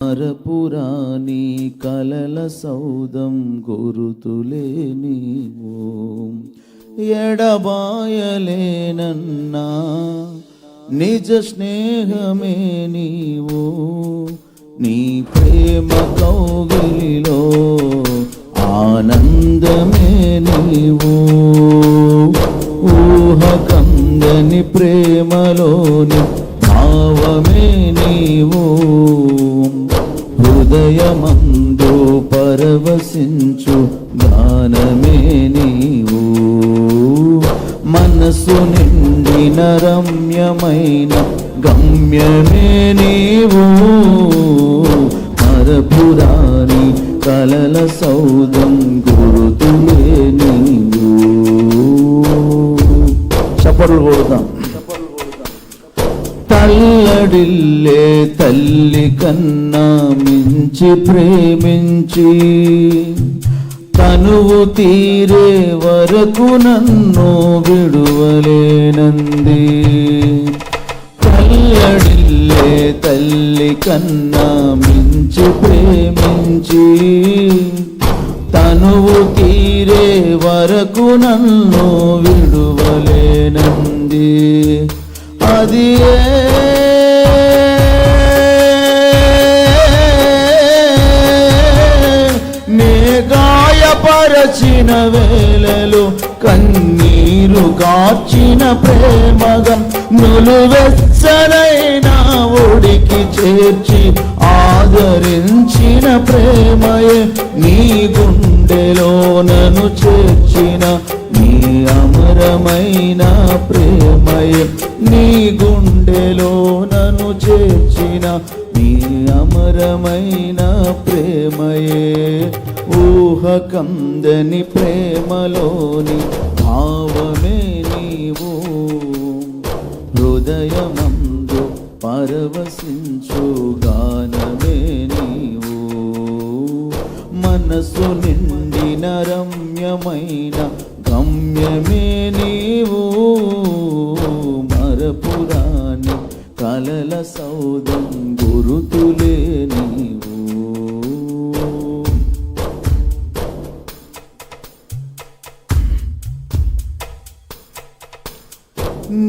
మరపురాని కలల సౌదం గురుతులే నీవు, ఎడబాయలేనన్నా నిజ స్నేహమే నీవు. నీ ప్రేమ కౌగిలిలో ఆనందమే నీవు, ఊహకందని ప్రేమలోని భావమే నీవు. హృదయమందు పరవశించు గానమే నీవు, మనసు నిండిన రమ్యమైన గమ్యమే నీవు. మరపురాని కలల సౌదం గురుతులే నీవు. చప్పట్లు కొడదాం. తల్లడిల్లే తల్లి కన్నా మించి ప్రేమించి, తనువు తీరే వరకు నన్ను విడువలేనంది. తల్లడిల్లే తల్లి కన్నా మించి ప్రేమించి, తనువు తీరే వరకు నన్ను విడువలేనంది. అది నే గాయపరచిన వేళలో కన్నీరు కార్చిన ప్రేమగం, నులువెచ్చనైనా ఒడికి చేర్చి ఆదరించిన ప్రేమయే. నీ గుండెలో నన్ను చేర్చిన నీ అమరమైన ప్రేమయే. నీ గుండెలో నన్ను చేర్చిన నీ అమరమైన ప్రేమయే. ఊహకందని ప్రేమలోని భావమే నీవు, హృదయమందు పరవశించు గానమే నీవు. మనసు నిండిన రమ్యమైన గమ్యమే నీవు. మరపురాని కలల సౌదం గురుతులే నీవు.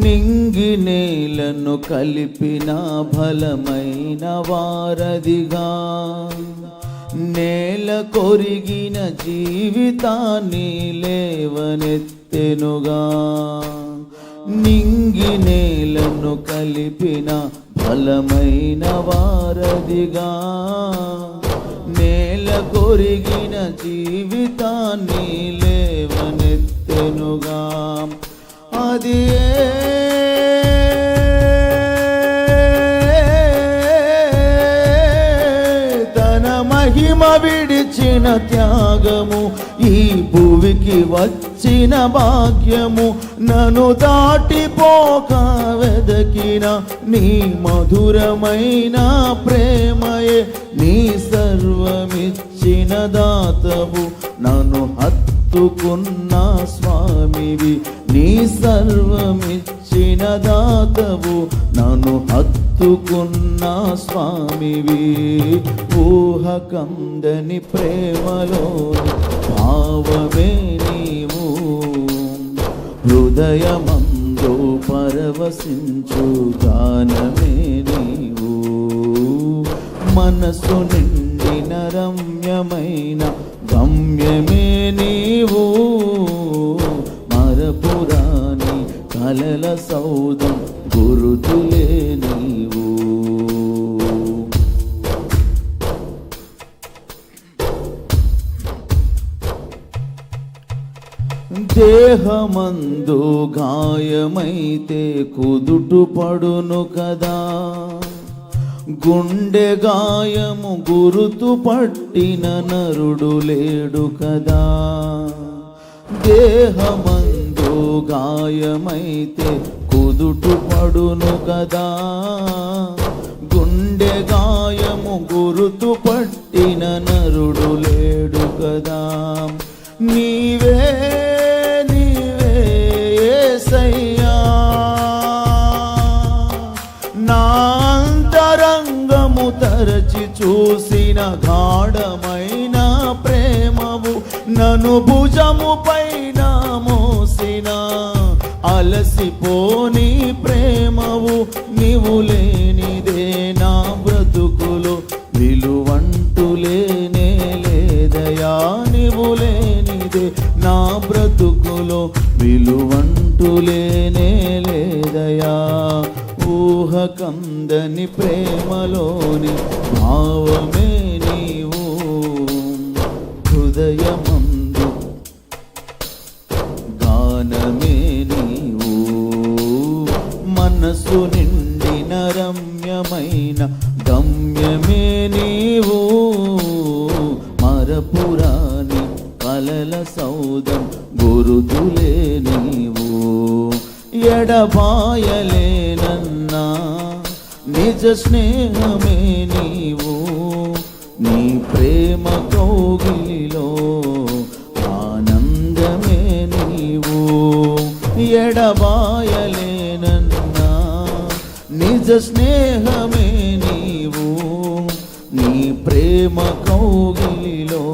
నింగి నేలను కలిపిన బలమైన వారధిగా, నేల కొరిగిన జీవితాన్ని లేవనెత్తెనుగా. నింగి నేలను కలిపిన బలమైన వారధిగా, నేల కొరిగిన జీవితాన్ని లేవనెత్తెనుగా. అది తన మహిమ విడిచిన త్యాగము, ఈ భువికి వచ్చిన భాగ్యము. నన్ను దాటిపోక వెదకిన నీ మధురమైన ప్రేమయే. నీ సర్వమిచ్చిన దాతవు, నన్ను హత్తుకున్న స్వామివి. నీ సర్వమిచ్చిన దాతవు, నన్ను హత్తుకున్న స్వామివి. ఊహకందని ప్రేమలోని భావమే నీవు, హృదయమందు పరవశించు గానమే నీవు. మనసు నిండిన రమ్యమైన గమ్యమే నీవు. మరపురాని కలల సౌదం గురుతులే నీవు. దేహమందు గాయమైతే కుదుటు పడును కదా, గుండె గాయము గురుతు పట్టిన నరుడు లేడు కదా. దేహమందు గాయమైతే కుదుటు పడును కదా, గుండె గాయము గురుతు పట్టిన నరుడు లేడు కదా. నీవే నీవే యేసయ్యా, నా అంతరంగము తరచి చూ చూసిన గాఢమైన ప్రేమవు, నన్ను భుజము పైన మోసిన అలసిపోని ప్రేమవు, నీవు లేనిదే నా బ్రతుకులో విలువంటూ లేనే లేదయా. నీవు లేనిదే నా బ్రతుకులో విలువంటూ లేనే లేదయా. ఊహ కందని ప్రేమలోని భావమే నీవు, హృదయమందు గానమే నీవు, మనసు నిండిన రమ్యమైన గమ్యమే నీవు, మరపురాని కలల సౌదం గురుతులే నీవు. ఎడబాయలేనన్నా నిజ స్నేహమే నీవు, నీ ప్రేమ కౌగిలిలో ఆనందమే నీవు. ఎడబాయలేనన్నా నిజ స్నేహమే నీవు, నీ ప్రేమ కౌగిలిలో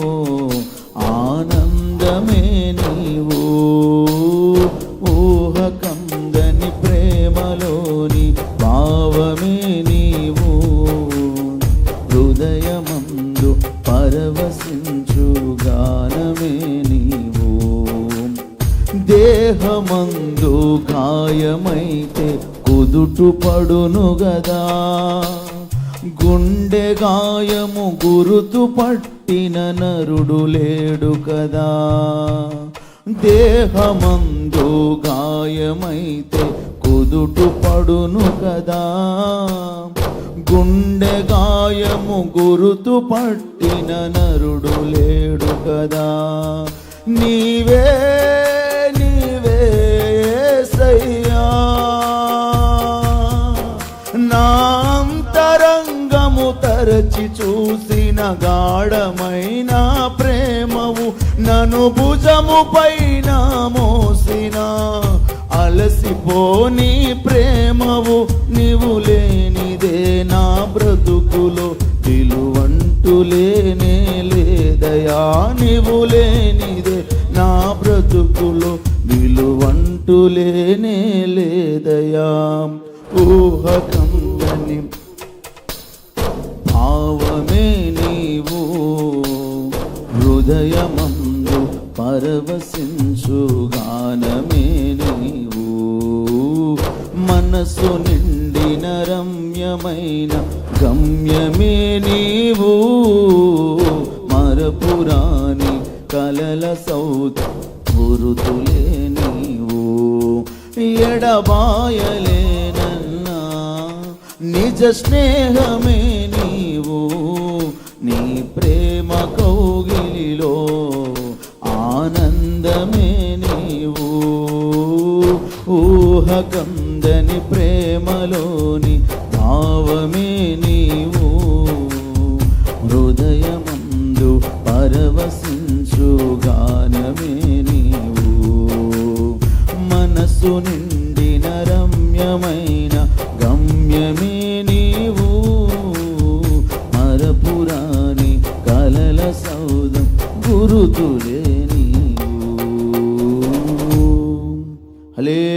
ఆనందమే నీవు. ఊహ కందని ప్రేమలోని భావమే నీవు, హృదయమందు పరవశించు గానమే నీవు. దేహమందు గాయమైతే కుదుటు పడును గదా, గుండె గాయము గురుతు పట్టిన నరుడు లేడు కదా. దేహమందు గాయమైతే కుదుటు పడును కదా, గుండె గాయము గురుతు పట్టిన నరుడు లేడు కదా. నీవే నీవే యేసయ్యా, నా అంతరంగము తరచి చూసిన గాఢమైన ప్రేమవు, నన్ను భుజము పైన మోసిన అలసిపోని ప్రేమవు, నీవు లేనిదే నా బ్రతుకులో విలువంటూ లేనే లేదయా. నీవు లేనిదే నా బ్రతుకులో విలువంటూ లేనే లేదయా. ఊహ కందని భావమే నీవు, హృదయమందు పరవశించు గానమే నీవు, మనసు నిండిన రమ్యమైన గమ్యమే నీవు, మరపురాని కలల సౌద గురుతులే నీవు. ఎడబాయలేనన్నా నిజ స్నేహమే నీవు, నీ ప్రేమ కౌగిలిలో ఆనందమే నీవు. ఊహ కందని ప్రేమలోని భావమే నీవు, హృదయమందు పరవశించు గానమే నీవు, మనసు నిండిన రమ్యమై